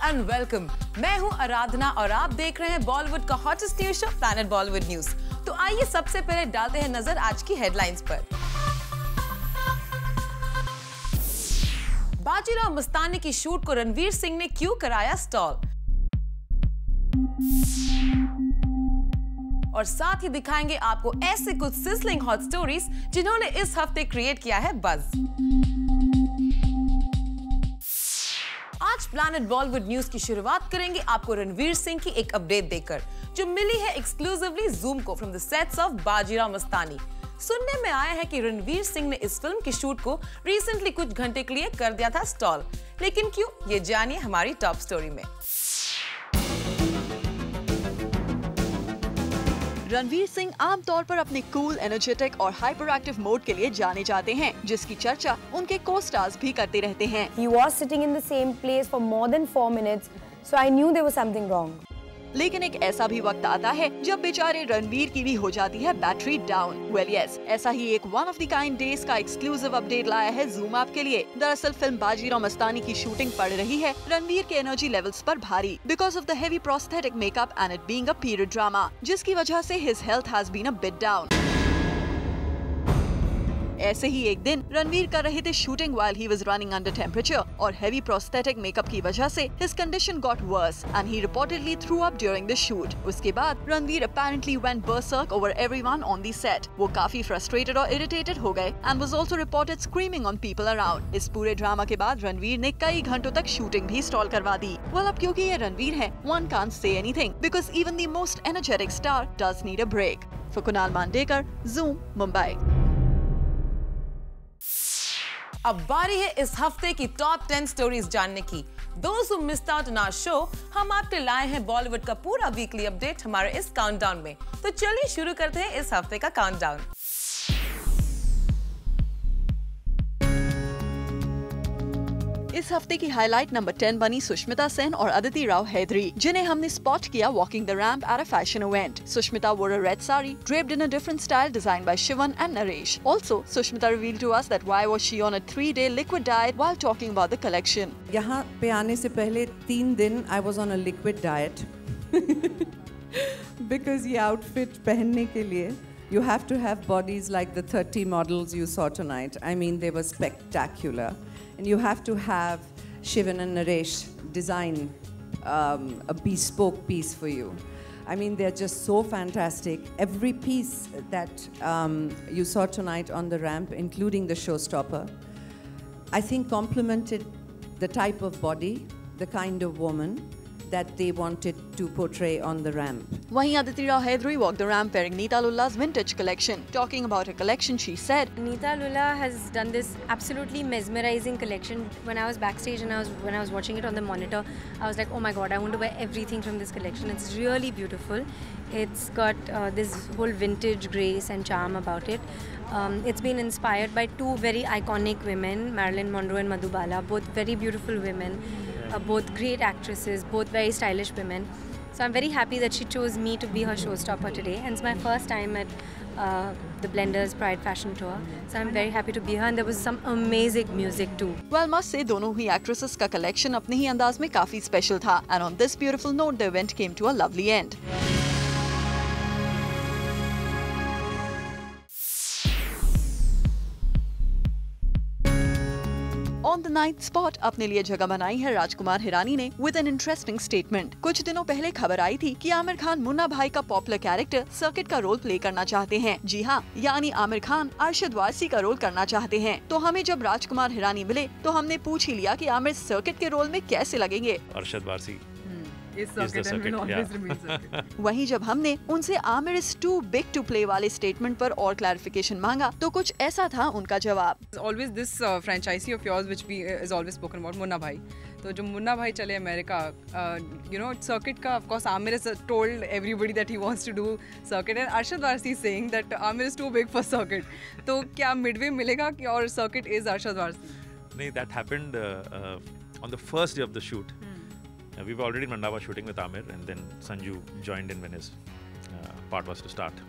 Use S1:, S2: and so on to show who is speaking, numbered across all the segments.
S1: And welcome. मैं हूं आराधना और आप देख रहे हैं बॉलीवुड का hottest news show planet Bollywood news. तो आइए सबसे पहले डालते हैं नजर आज की हेडलाइंस पर। बाजीराव मस्तानी की शूट को रणवीर सिंह ने क्यों कराया स्टॉल, और साथ ही दिखाएंगे आपको ऐसे कुछ सिजलिंग हॉट स्टोरीज जिन्होंने इस हफ्ते क्रिएट किया है बज़। आज प्लैनेट बॉलीवुड न्यूज की शुरुआत करेंगे आपको रणवीर सिंह की एक अपडेट देकर, जो मिली है एक्सक्लूसिवली जूम को from the sets of Bajirao Mastani. सुनने में आया है कि रणवीर सिंह ने इस फिल्म की शूट को रिसेंटली कुछ घंटे के लिए कर दिया था स्टॉल, लेकिन क्यों, ये जानिए हमारी टॉप स्टोरी में।
S2: रणवीर सिंह आमतौर पर अपने कूल, एनर्जेटिक और हाइपर एक्टिव मोड के लिए जाने जाते हैं, जिसकी चर्चा उनके को-स्टार्स भी करते रहते हैं।
S3: He was sitting in the same place for more than 4 minutes, so I knew there was something wrong.
S2: लेकिन एक ऐसा भी वक्त आता है जब बेचारे रणवीर की भी हो जाती है बैटरी डाउन। वेल यस, ऐसा ही एक one of the kind days का एक्सक्लूसिव अपडेट लाया है जूम ऐप के लिए। दरअसल फिल्म बाजीराव मस्तानी की शूटिंग पड़ रही है रणवीर के एनर्जी लेवल्स पर भारी because of the heavy prosthetic makeup and it being a period drama, जिसकी वजह से his health has been a bit down. ऐसे ही एक दिन रणवीर कर रहे थे shooting while he was running under temperature और heavy prosthetic makeup की वजह से his condition got worse and he reportedly threw up during the shoot। उसके बाद Ranveer apparently went berserk over everyone on the set। वो काफी frustrated और irritated हो गए and was also reported screaming on people around। इस पूरे ड्रामा के बाद रणवीर ने कई घंटों तक शूटिंग भी स्टॉल करवा दी। well, अब क्योंकि ये रणवीर है, one can't say anything because even the most energetic star does need a break। For Kunal Mandekar, Zoom, Mumbai।
S1: अब बारी है इस हफ्ते की टॉप 10 स्टोरीज जानने की। Those who missed out on our show, हम आपके लाए हैं बॉलीवुड का पूरा वीकली अपडेट हमारे इस काउंटडाउन में। तो चलिए शुरू करते हैं इस हफ्ते का काउंटडाउन।
S2: इस हफ्ते की हाईलाइट नंबर 10 बनी सुष्मिता सेन और अदिति राव हैदरी, जिन्हें हमने स्पॉट किया walking the ramp at a fashion event. Sushmita wore a red sari draped in a different style designed by Shivan and Naresh. Also, Sushmita revealed to us that why was she on a 3-day liquid diet while talking about the collection.
S4: यहाँ पे आने से पहले 3 दिन I was on a liquid diet because ये outfit पहनने के लिए you have to have bodies like the 30 models you saw tonight. I mean, they were spectacular. And you have to have Shivan and Naresh design a bespoke piece for you. I mean, they're just so fantastic. Every piece that you saw tonight on the ramp, including the showstopper, I think complemented the type of body, the kind of woman that they wanted to portray on the ramp.
S2: वहीं Aditi Rao Hydari walked the ramp wearing Neeta Lulla's vintage collection. Talking about her collection, she said,
S3: Neeta Lulla has done this absolutely mesmerizing collection. When I was backstage and when I was watching it on the monitor, I was like, oh my god, I want to wear everything from this collection. It's really beautiful. It's got this whole vintage grace and charm about it. It's been inspired by 2 very iconic women, Marilyn Monroe and Madhubala, both very beautiful women, both great actresses, both very stylish women. So I'm very happy that she chose me to be her showstopper today, and it's my first time at the Blenders Pride Fashion Tour. So I'm very happy to be here, and there was some amazing music too.
S2: Well, must say दोनों ही actresses का collection अपने ही अंदाज में काफी special था, and on this beautiful note, the event came to a lovely end. On the 9th spot अपने लिए जगह बनाई है राजकुमार हिरानी ने with an interesting statement। कुछ दिनों पहले खबर आई थी कि आमिर खान मुन्ना भाई का पॉपुलर कैरेक्टर सर्किट का रोल प्ले करना चाहते हैं। जी हाँ, यानी आमिर खान अरशद वारसी का रोल करना चाहते हैं। तो हमें जब राजकुमार हिरानी मिले तो हमने पूछ ही लिया कि आमिर सर्किट के रोल में कैसे लगेंगे।
S5: अरशद वारसी
S2: वहीं जब हमने उनसे Aamir is too big to play वाले स्टेटमेंट पर और क्लैरिफिकेशन मांगा तो कुछ ऐसा था उनका जवाब।
S6: Always this franchisee of yours which we is always spoken about, Munna भाई। तो जो मुन्ना भाई चले अमेरिका, you know, circuit का of course Amir has told everybody that he wants to do circuit and Arshad Warsi is saying that Amir is too big for circuit। तो क्या midway मिलेगा कि और circuit is Arshad Warsi?
S5: नहीं, that happened on the first day of the shoot. We were already in Mandava shooting with Amir, and then Sanju joined in when his part was to start.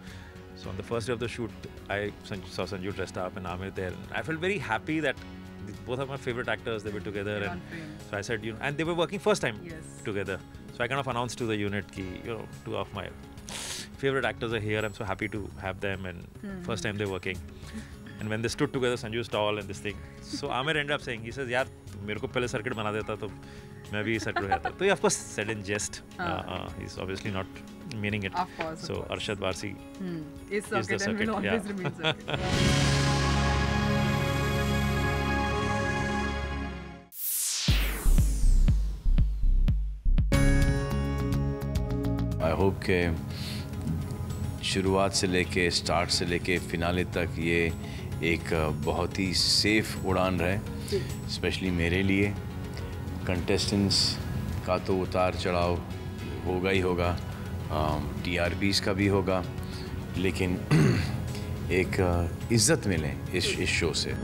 S5: So on the first day of the shoot, I saw Sanju dressed up and Amir there. I felt very happy that both of my favorite actors, they were together, and so I said, and they were working first time together. So I kind of announced to the unit ki, two of my favorite actors are here. I'm so happy to have them, and first time they're working. And when they stood together, Sanju is tall and this thing. So Aamir ended up saying, he says, yaar, mere ko pehle circuit bana deta to main bhi circuit ho jata. So he of course said in jest. He's obviously not meaning it.
S6: Of course.
S5: So Arshad Varsi
S6: is the circuit and will always remain circuit.
S7: I hope के शुरुआत से लेके start से लेके finale तक ये एक बहुत ही सेफ उड़ान रहे, स्पेशली मेरे लिए। कंटेस्टेंट्स का तो उतार चढ़ाव होगा ही होगा, TRPs का भी होगा, लेकिन एक इज्जत मिले इस शो से।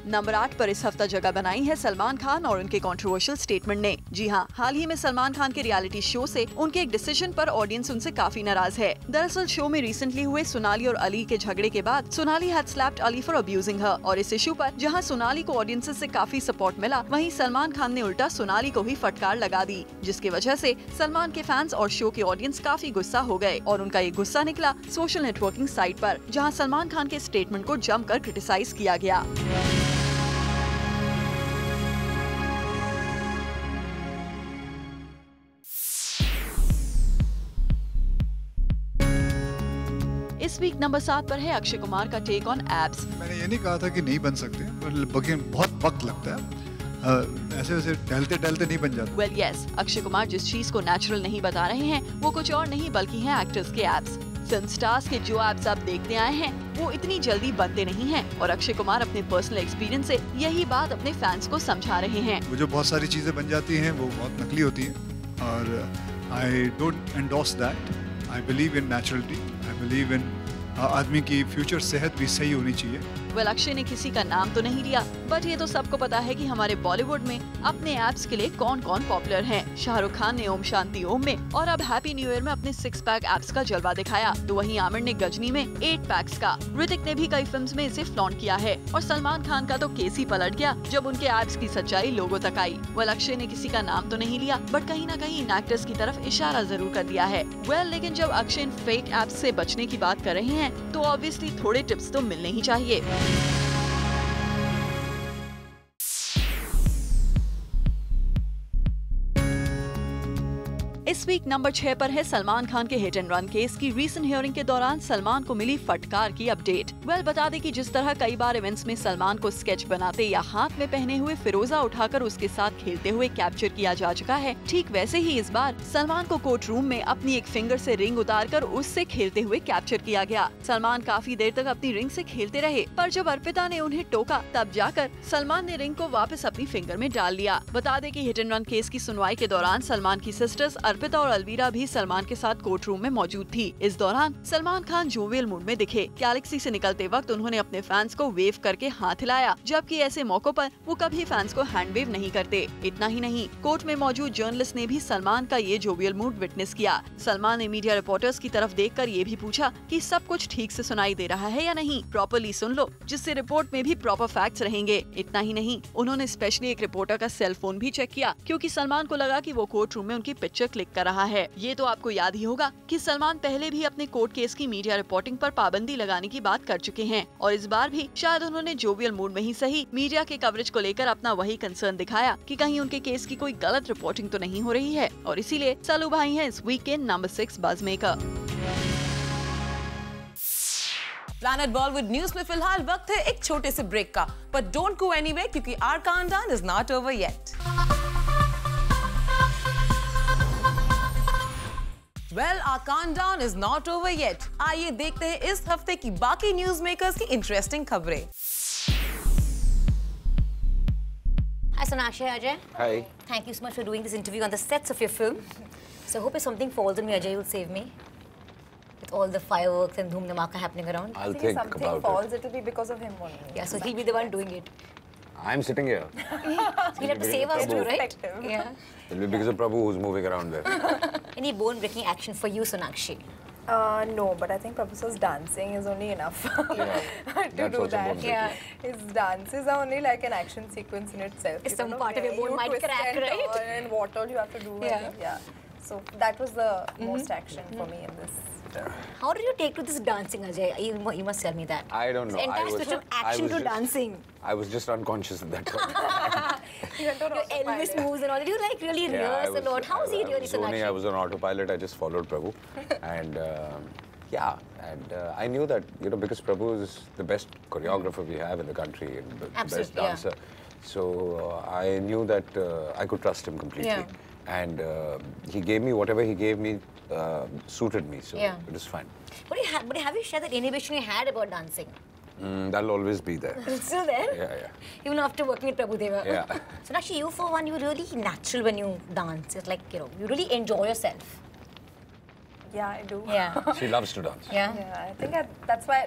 S2: नंबर 8 पर इस हफ्ता जगह बनाई है सलमान खान और उनके कंट्रोवर्शियल स्टेटमेंट ने। जी हाँ, हाल ही में सलमान खान के रियलिटी शो से उनके एक डिसीजन पर ऑडियंस उनसे काफी नाराज है। दरअसल शो में रिसेंटली हुए सोनाली और अली के झगड़े के बाद Sonali had slapped Ali for abusing her, और इस इशू पर जहाँ सोनाली को ऑडियंस से काफी सपोर्ट मिला, वहीं सलमान खान ने उल्टा सोनाली को ही फटकार लगा दी, जिसकी वजह से सलमान के फैंस और शो के ऑडियंस काफी गुस्सा हो गए। और उनका ये गुस्सा निकला सोशल नेटवर्किंग साइट पर, जहाँ सलमान खान के स्टेटमेंट को जमकर क्रिटिसाइज किया गया। इस वीक नंबर 7 पर है अक्षय कुमार का टेक ऑन एब्स।
S8: मैंने ये नहीं कहा था कि नहीं बन सकते, पर बहुत वक्त लगता है, ऐसे वैसे टहलते नहीं बन जाते।
S2: वेल यस, अक्षय कुमार जिस चीज को नेचुरल नहीं बता रहे हैं वो कुछ और नहीं बल्कि हैं एक्टर्स के एब्स। फिल्म स्टार्स के जो एब्स आप देखते आए हैं वो इतनी जल्दी बनते नहीं हैं, और अक्षय कुमार अपने पर्सनल एक्सपीरियंस से यही बात अपने फैंस को समझा रहे हैं।
S8: वो जो बहुत सारी चीजें बन जाती हैं वो बहुत नकली होती हैं, और I don't endorse that. I believe in naturality, I believe in आदमी की फ्यूचर सेहत भी सही होनी चाहिए।
S2: वेल अक्षय ने किसी का नाम तो नहीं लिया, बट ये तो सबको पता है कि हमारे बॉलीवुड में अपने एप्स के लिए कौन कौन पॉपुलर हैं। शाहरुख खान ने ओम शांति ओम में और अब हैप्पी न्यू ईयर में अपने 6 पैक एप्स का जलवा दिखाया, तो वहीं आमिर ने गजनी में 8 पैक्स का, ऋतिक ने भी कई फिल्म्स में इसे फ्लॉन्ट किया है, और सलमान खान का तो केस ही पलट गया जब उनके एप्स की सच्चाई लोगों तक आई। वेल अक्षय ने किसी का नाम तो नहीं लिया, बट कहीं न कहीं इन एक्टर्स की तरफ इशारा जरूर कर दिया है। वेल लेकिन जब अक्षय इन फेक एप्स से बचने की बात कर रहे हैं तो ऑब्वियसली थोड़े टिप्स तो मिलने ही चाहिए। इस वीक नंबर 6 पर है सलमान खान के हिट एंड रन केस की रीसेंट हियरिंग के दौरान सलमान को मिली फटकार की अपडेट। वेल बता दें कि जिस तरह कई बार इवेंट्स में सलमान को स्केच बनाते या हाथ में पहने हुए फिरोजा उठाकर उसके साथ खेलते हुए कैप्चर किया जा चुका है, ठीक वैसे ही इस बार सलमान को कोर्ट रूम में अपनी एक फिंगर से रिंग उतारकर उससे खेलते हुए कैप्चर किया गया। सलमान काफी देर तक अपनी रिंग से खेलते रहे, पर जब अर्पिता ने उन्हें टोका तब जाकर सलमान ने रिंग को वापस अपनी फिंगर में डाल लिया। बता दें कि हिट एंड रन केस की सुनवाई के दौरान सलमान की सिस्टर्स अर्पिता और अलवीरा भी सलमान के साथ कोर्ट रूम में मौजूद थी। इस दौरान सलमान खान जोवियल मूड में दिखे। गैलेक्सी से निकलते वक्त उन्होंने अपने फैंस को वेव करके हाथ हिलाया, जबकि ऐसे मौकों पर वो कभी फैंस को हैंड वेव नहीं करते। इतना ही नहीं, कोर्ट में मौजूद जर्नलिस्ट ने भी सलमान का ये जोवियल मूड विटनेस किया। सलमान ने मीडिया रिपोर्टर्स की तरफ देखकर ये भी पूछा कि सब कुछ ठीक से सुनाई दे रहा है या नहीं, प्रॉपर्ली सुन लो, जिससे रिपोर्ट में भी प्रॉपर फैक्ट्स रहेंगे। इतना ही नहीं, उन्होंने स्पेशली एक रिपोर्टर का सेल फोन भी चेक किया, क्योंकि सलमान को लगा कि वो कोर्ट रूम में उनकी पिक्चर क्लिक कर रहा है। ये तो आपको याद ही होगा कि सलमान पहले भी अपने कोर्ट केस की मीडिया रिपोर्टिंग पर पाबंदी लगाने की बात कर चुके हैं, और इस बार भी शायद उन्होंने जोवियल मूड में ही सही मीडिया के कवरेज को लेकर अपना वही कंसर्न दिखाया कि कहीं उनके केस की कोई गलत रिपोर्टिंग तो नहीं हो रही है, और इसीलिए सलू भाई हैं इस वीक के नंबर 6 buzz maker.
S1: Planet Bollywood news में फिलहाल वक्त है एक छोटे से ब्रेक का, बट डोंट गो एनीवेयर क्योंकि our countdown is not over yet. Well, our countdown is not over yet. आइए देखते हैं इस हफ्ते की बाकी न्यूज मेकर्स की इंटरेस्टिंग खबरें।
S9: Hi Sonakshi, Ajay.
S10: Hi.
S9: Thank you so much for doing this interview on the sets of your film. So I hope if something falls on me, Ajay, you'll save me. With all the fireworks and dhoom dhamaka happening around.
S10: I'll think about it.
S11: If something falls, it will be because of him only.
S9: Yeah, so he'll be the one doing it.
S10: I'm sitting here.
S9: He'll have to save us too, right? Yeah.
S10: It'll be because of Prabhu who's moving around there.
S9: Any bone-breaking action for you, Sonakshi?
S11: No, but I think Prabhu's dancing is only enough to
S10: that's
S11: do
S10: also
S11: that.
S10: bone
S9: Yeah.
S11: His dances are only like an action sequence in itself.
S9: It's
S11: You
S9: some
S11: don't know
S9: part of your
S11: where
S9: bone
S11: you
S9: might
S11: twist
S9: crack,
S11: and
S9: right?
S11: turn and what all you have to do. I
S9: Yeah.
S11: think, yeah. So that was the most action for me in this.
S9: How did you take to this dancing, Ajay? You must tell me that.
S10: I don't know.
S9: This entire switch from action to dancing.
S10: I was just unconscious at that point.
S11: You went on
S9: Your Elvis
S11: autopilot.
S9: moves and all. Did you like really rehearse a lot? How was he really so
S10: I
S9: natural?
S10: was on autopilot. I just followed Prabhu, and I knew that because Prabhu is the best choreographer we have in the country and the best
S9: Absolutely, yeah.
S10: dancer. So I knew that I could trust him completely,
S9: Yeah.
S10: and he gave me whatever he gave me suited me. So
S9: Yeah.
S10: it was fine.
S9: But have you shared that inhibition you had about dancing?
S10: That'll always be there.
S9: It's still there?
S10: Yeah.
S9: Even after working with Prabhu Deva?
S10: Yeah.
S9: So actually, you for one, you're really natural when you dance. It's like, you really enjoy yourself.
S11: Yeah, I do.
S9: Yeah.
S10: She loves to dance.
S9: Yeah?
S11: Yeah, I think that's why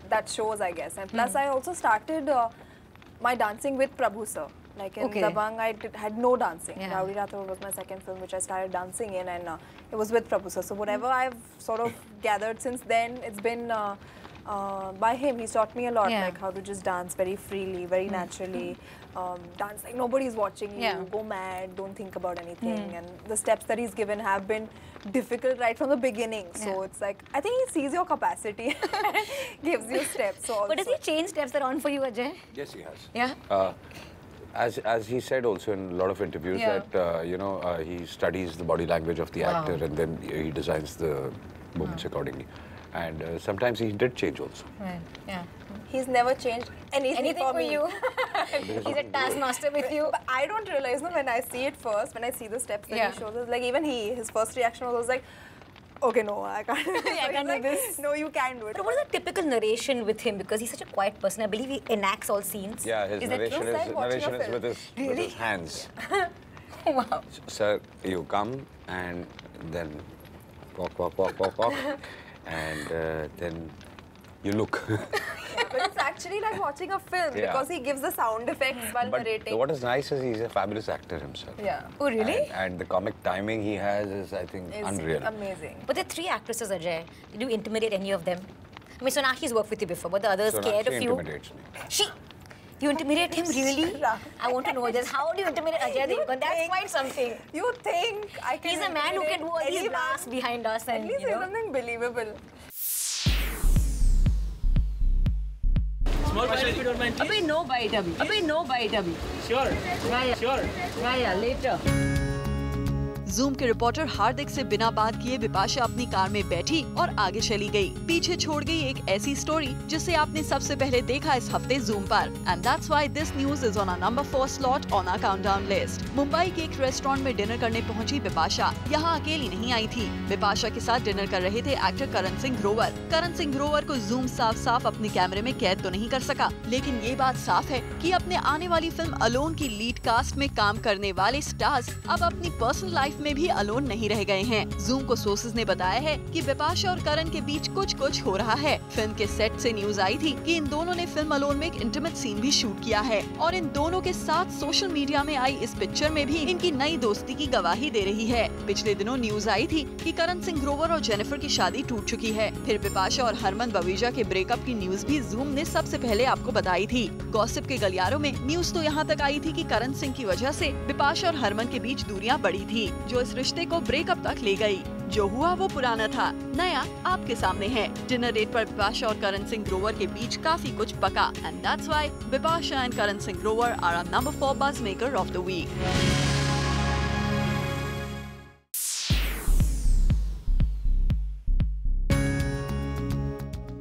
S11: that shows, I guess. And plus, I also started my dancing with Prabhu sir. Like in
S9: Okay.
S11: Dabang, I had no dancing.
S9: Yeah.
S11: Rowdy Rathore was my second film, which I started dancing in, and it was with Prabhu sir. So whatever I've sort of gathered since then, it's been by him. He's taught me a lot,
S9: Yeah.
S11: like how to just dance very freely, very naturally. Dance like nobody's watching you.
S9: Yeah.
S11: Go mad. Don't think about anything. And the steps that he's given have been difficult right from the beginning. So
S9: Yeah.
S11: it's like I think he sees your capacity, gives you steps. So
S9: But does he change steps around for you, Ajay?
S10: Yes, he has.
S9: Yeah?
S10: As he said also in a lot of interviews
S9: Yeah.
S10: that he studies the body language of the
S9: Wow.
S10: actor and then he designs the movements accordingly. And sometimes he did change also.
S9: Right. Yeah.
S11: he's never changed anything
S9: for
S11: me.
S9: you. He's a taskmaster with you.
S11: But I don't realize, when I see it first, when I see the steps that
S9: Yeah.
S11: he shows us, like even his first reaction was like, okay, no, I can't do this.
S9: I can't do this.
S11: No, you can do it.
S9: But what is the typical narration with him? Because he's such a quiet person. I believe he enacts all scenes.
S10: Yeah, his
S9: Is that
S10: narration
S9: true?
S10: is,
S11: Like watching a
S10: narration is
S11: film.
S10: with his hands.
S9: Wow.
S10: Sir, you come and then walk, and then you look.
S11: But it's actually like watching a film
S10: Yeah.
S11: because he gives the sound effects while
S10: But
S11: narrating.
S10: what is nice is he's a fabulous actor himself.
S11: Yeah.
S9: Oh, really?
S10: And the comic timing he has is, I think,
S11: It's
S10: unreal.
S11: amazing.
S9: But there are 3 actresses, Ajay. Did you intimidate any of them? I mean, Sonakshi worked with you before, but the others scared
S10: Sonakshi
S9: of you.
S10: intimidates me.
S9: You intimidate him, really? I want to know this. How do you intimidate Ajay Devgan? That's quite something.
S11: You think I can
S9: He's a man who can do all these
S11: anyone?
S9: blasts behind us
S11: At
S9: and,
S11: least
S9: you
S11: say
S9: know.
S11: something believable.
S12: Small bite if you don't mind, please.
S13: no bite abhi. No bite abhi.
S12: Sure. Sure.
S13: Yeah, later.
S2: Zoom के reporter हार्दिक से बिना बात किए बिपाशा अपनी car में बैठी और आगे चली गई। पीछे छोड़ गई एक ऐसी स्टोरी जिसे आपने सबसे पहले देखा इस हफ्ते जूम पर। And that's why this news is on a number 4 slot on a countdown list. Mumbai के एक रेस्टोरेंट में डिनर करने पहुंची बिपाशा यहाँ अकेली नहीं आई थी। बिपाशा के साथ डिनर कर रहे थे एक्टर करण सिंह ग्रोवर। करण सिंह ग्रोवर को जूम साफ अपने कैमरे में कैद तो नहीं कर सका, लेकिन ये बात साफ है कि अपने आने वाली फिल्म अलोन की लीड कास्ट में काम करने वाले स्टार्स अब अपनी पर्सनल लाइफ में भी अलोन नहीं रह गए हैं। जूम को सोर्सेज ने बताया है कि बिपाशा और करण के बीच कुछ हो रहा है। फिल्म के सेट से न्यूज आई थी कि इन दोनों ने फिल्म अलोन में एक इंटीमेट सीन भी शूट किया है और इन दोनों के साथ सोशल मीडिया में आई इस पिक्चर में भी इनकी नई दोस्ती की गवाही दे रही है। पिछले दिनों न्यूज आई थी कि करण सिंह ग्रोवर और जेनिफर की शादी टूट चुकी है। फिर बिपाशा और हरमन बवीजा के ब्रेकअप की न्यूज भी जूम ने सबसे पहले आपको बताई थी। गॉसिप के गलियारों में न्यूज तो यहाँ तक आई थी कि करण सिंह की वजह से बिपाशा और हरमन के बीच दूरियां बढ़ी थी, जो इस रिश्ते को ब्रेकअप तक ले गई। जो हुआ वो पुराना था, नया आपके सामने है। डिनर डेट पर बिपाशा और करण सिंह ग्रोवर के बीच काफी कुछ पका and that's why Bipasha and Karan Singh Grover are a number 4 buzz maker of the week.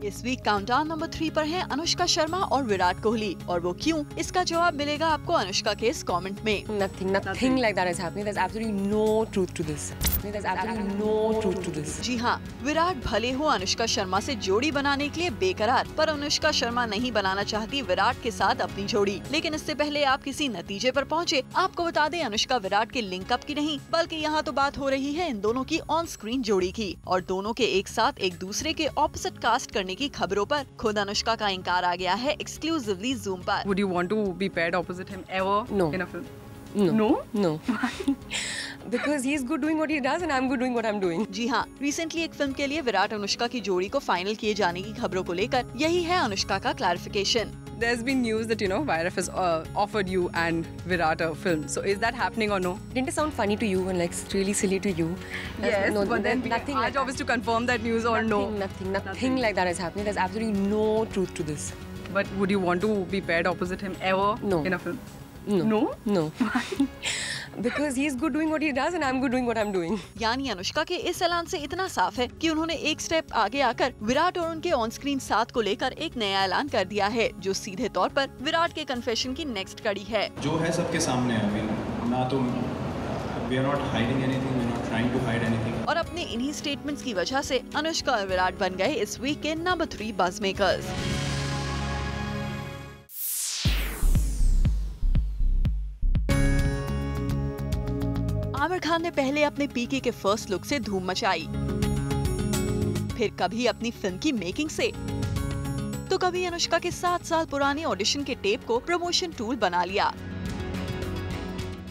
S2: इस वीक काउंटडाउन नंबर 3 पर हैं अनुष्का शर्मा और विराट कोहली, और वो क्यों, इसका जवाब मिलेगा आपको अनुष्का के इस कमेंट में।
S13: Nothing like that is happening. There's absolutely no truth to this. There's absolutely no truth to this.
S2: जी हाँ, विराट भले हो अनुष्का शर्मा से जोड़ी बनाने के लिए बेकरार, पर अनुष्का शर्मा नहीं बनाना चाहती विराट के साथ अपनी जोड़ी। लेकिन इससे पहले आप किसी नतीजे पर पहुँचे, आपको बता दें अनुष्का विराट के लिंकअप की नहीं, बल्कि यहाँ तो बात हो रही है इन दोनों की ऑन स्क्रीन जोड़ी की, और दोनों के एक साथ एक दूसरे के ऑपोजिट कास्ट करने की खबरों पर खुद अनुष्का का इंकार आ गया है एक्सक्लूसिवली जूम पर।
S6: Would you want to be paired opposite him ever
S13: No.
S6: in a film?
S13: No.
S6: No?
S13: No. Because he's good doing what he does and I'm good doing what I'm doing.
S2: जी हाँ, recently एक film के लिए विराट अनुष्का की जोड़ी को final किए जाने की खबरों को लेकर यही है अनुष्का का clarification.
S6: There's been news that YRF has offered you and Virat a film. So is that happening or no?
S13: Didn't it sound funny to you and like really silly to you?
S6: Yes,
S13: no,
S6: but then
S13: nothing.
S6: Our job is to confirm that news or no.
S13: Nothing like that is happening. There's absolutely no truth to this.
S6: But would you want to be paired opposite him ever in a film?
S13: No. No. Because he's good doing what he does and I'm good doing what I'm doing.
S2: यानी अनुष्का के इस ऐलान से इतना साफ है कि उन्होंने एक स्टेप आगे आकर विराट और उनके ऑन स्क्रीन साथ को लेकर एक नया ऐलान कर दिया है, जो सीधे तौर पर विराट के कन्फेशन की नेक्स्ट कड़ी है।
S14: जो है सबके सामने है, ना तो we are not hiding anything, we are not trying to hide anything.
S2: और अपने इन्हीं स्टेटमेंट्स की वजह से अनुष्का और विराट बन गए इस वीक के number 3 buzz makers. Aamir Khan ने पहले अपने पीके के फर्स्ट लुक से धूम मचाई, फिर कभी अपनी फिल्म की मेकिंग से, तो कभी अनुष्का के 7 साल पुराने ऑडिशन के टेप को प्रमोशन टूल बना लिया।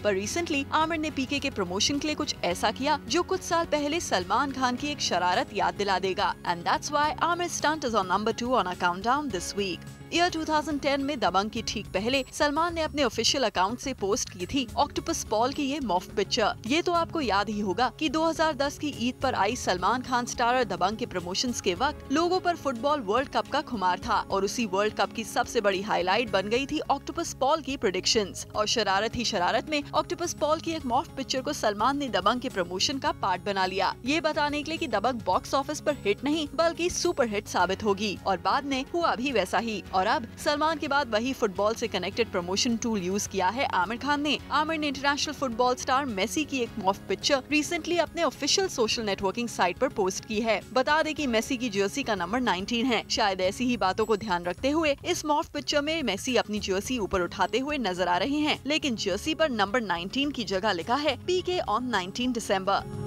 S2: पर रिसेंटली आमिर ने पीके के प्रमोशन के लिए कुछ ऐसा किया जो कुछ साल पहले सलमान खान की एक शरारत याद दिला देगा। And that's why Aamir stunt is on number 2 on a countdown this week. Year 2010 में दबंग की ठीक पहले सलमान ने अपने ऑफिशियल अकाउंट से पोस्ट की थी ऑक्टोपस पॉल की ये मॉफ पिक्चर। ये तो आपको याद ही होगा कि 2010 की ईद पर आई सलमान खान स्टारर दबंग के प्रमोशंस के वक्त लोगों पर फुटबॉल वर्ल्ड कप का खुमार था और उसी वर्ल्ड कप की सबसे बड़ी हाईलाइट बन गई थी ऑक्टोपस पॉल की प्रेडिक्शंस। और शरारत ही शरारत में ऑक्टोपस पॉल की एक मॉफ पिक्चर को सलमान ने दबंग के प्रमोशन का पार्ट बना लिया, ये बताने के लिए कि दबंग बॉक्स ऑफिस पर हिट नहीं बल्कि सुपर हिट साबित होगी। और बाद में हुआ भी वैसा ही। और अब सलमान के बाद वही फुटबॉल से कनेक्टेड प्रमोशन टूल यूज किया है आमिर खान ने। आमिर ने इंटरनेशनल फुटबॉल स्टार मेसी की एक मॉफ पिक्चर रिसेंटली अपने ऑफिशियल सोशल नेटवर्किंग साइट पर पोस्ट की है। बता दें कि मेसी की जर्सी का नंबर 19 है। शायद ऐसी ही बातों को ध्यान रखते हुए इस मॉफ पिक्चर में मेसी अपनी जर्सी ऊपर उठाते हुए नजर आ रहे हैं, लेकिन जर्सी पर नंबर 19 की जगह लिखा है पीके ऑन 19 दिसंबर।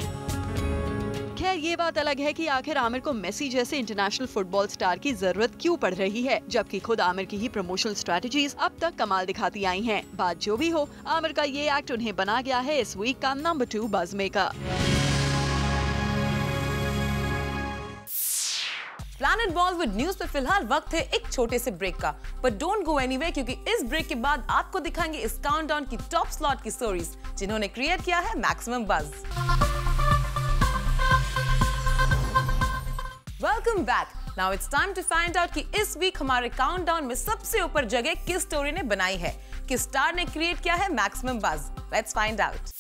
S2: खैर ये बात अलग है कि आखिर आमिर को मेसी जैसे इंटरनेशनल फुटबॉल स्टार की जरूरत क्यों पड़ रही है, जबकि खुद आमिर की ही प्रमोशनल स्ट्रेटजीज अब तक कमाल दिखाती आई हैं। बात जो भी हो, आमिर का ये एक्ट उन्हें बना गया है इस वीक का number 2 buzz maker.
S1: Planet Bollywood news पे फिलहाल वक्त है एक छोटे से ब्रेक का, बट डोंट गो एनीवेयर क्योंकि इस ब्रेक के बाद आपको दिखाएंगे इस काउंटडाउन की टॉप स्लॉट की स्टोरीज जिन्होंने क्रिएट किया है maximum buzz. Welcome back. Now it's time to find out कि इस वीक हमारे काउंटडाउन में सबसे ऊपर जगह किस स्टोरी ने बनाई है, किस स्टार ने क्रिएट किया है maximum buzz. Let's find out.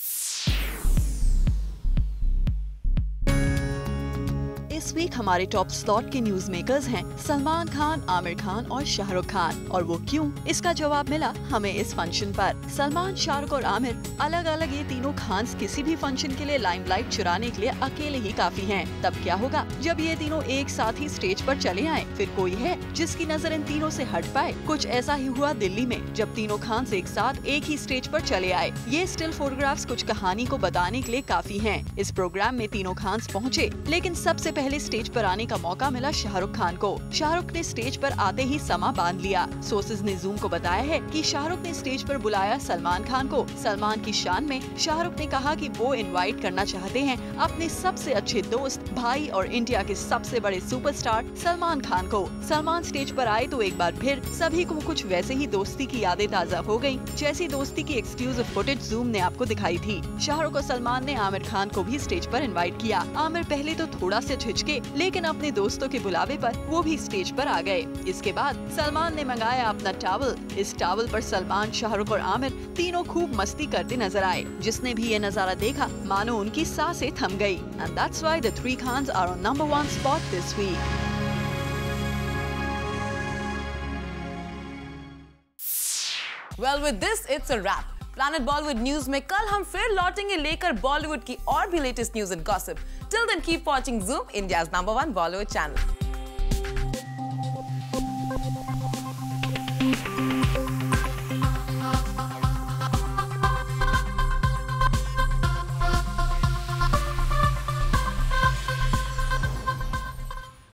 S2: इस वीक हमारे टॉप स्लॉट के न्यूज मेकर्स हैं सलमान खान, आमिर खान और शाहरुख खान। और वो क्यों, इसका जवाब मिला हमें इस फंक्शन पर। सलमान, शाहरुख और आमिर अलग अलग ये तीनों खान्स किसी भी फंक्शन के लिए लाइमलाइट चुराने के लिए अकेले ही काफी हैं। तब क्या होगा जब ये तीनों एक साथ ही स्टेज पर चले आए? फिर कोई है जिसकी नजर इन तीनों से हट पाए? कुछ ऐसा ही हुआ दिल्ली में जब तीनों खान्स एक साथ एक ही स्टेज पर चले आए। ये स्टिल फोटोग्राफ्स कुछ कहानी को बताने के लिए काफी हैं। इस प्रोग्राम में तीनों खान्स पहुँचे, लेकिन सबसे पहले स्टेज पर आने का मौका मिला शाहरुख खान को। शाहरुख ने स्टेज पर आते ही समा बांध लिया। सोर्सेज ने जूम को बताया है कि शाहरुख ने स्टेज पर बुलाया सलमान खान को। सलमान की शान में शाहरुख ने कहा कि वो इनवाइट करना चाहते हैं अपने सबसे अच्छे दोस्त, भाई और इंडिया के सबसे बड़े सुपरस्टार सलमान खान को। सलमान स्टेज पर आए तो एक बार फिर सभी को कुछ वैसे ही दोस्ती की यादें ताजा हो गयी, जैसी दोस्ती की एक्सक्लूसिव फुटेज जूम ने आपको दिखाई थी। शाहरुख और सलमान ने आमिर खान को भी स्टेज पर इनवाइट किया। आमिर पहले तो थोड़ा से झिझके, लेकिन अपने दोस्तों के बुलावे पर वो भी स्टेज पर आ गए। इसके बाद सलमान ने मंगाया अपना टॉवल। इस टॉवल पर सलमान, शाहरुख और आमिर तीनों खूब मस्ती करते नजर आए। जिसने भी ये नजारा देखा मानो उनकी सांसें थम गई। And that's why the three Khans are on number 1 spot this week.
S1: Well, with this, it's a wrap. Planet Bollywood news में कल हम फिर लौटेंगे लेकर बॉलीवुड की और भी latest news and gossip. Till then, keep watching Zoom, India's #1 Bollywood channel.